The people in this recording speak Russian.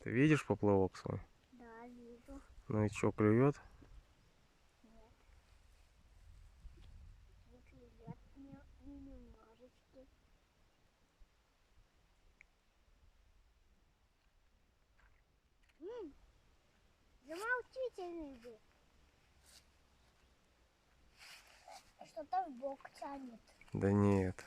Ты видишь поплавок свой? Да, вижу. Ну и что, клюет? Нет. Не клюет немножечки. Замолчите, люди. Что-то в бок тянет. Да нет.